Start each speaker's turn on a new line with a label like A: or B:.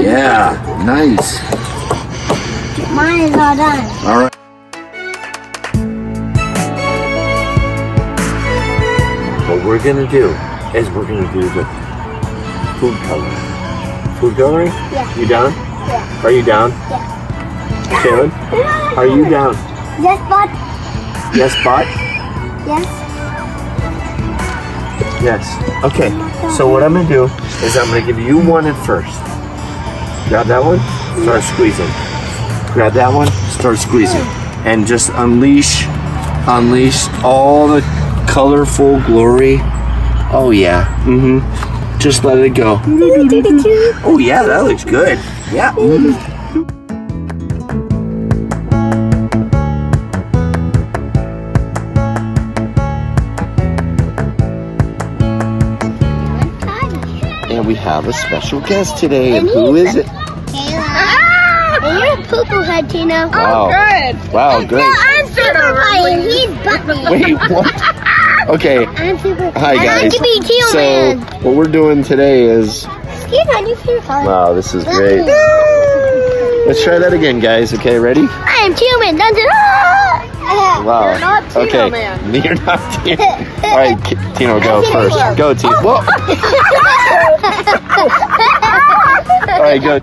A: Yeah, nice.
B: Mine is all done.
A: All right. What we're gonna do is we're gonna do the food coloring. Food coloring?
B: Yeah.
A: You down?
B: Yeah.
A: Are you down?
B: Yeah.
A: Kaylin? Are you down?
B: Yes, but.
A: Yes, bot?
B: Yes.
A: Yes. Okay. So what I'm gonna do is I'm gonna give you one at first. Grab that one. Start squeezing. Grab that one. Start squeezing. And just unleash all the colorful glory. Oh yeah. Just let it go. Oh yeah, that looks good. Yeah. And we have a special guest today. And who is it?
B: And you're a poo-poo head, Tino.
A: Wow.
C: Good.
A: Wow, great.
B: No, I'm super white and he's Bucky.
A: Wait, what? Okay.
B: I'm super.
A: Hi guys.
B: I like to be Tino
A: So
B: Man.
A: what we're doing today is,
B: Here's my new favorite color.
A: wow, this is great. Let's try that again, guys. Okay, ready?
B: I am Tino Man. Dun, dun, ah.
A: Wow.
C: You're not Tino
A: Okay.
C: Man.
A: You're not Tino. All right, Tino, go first. Go, Tino. Whoa. All right, go.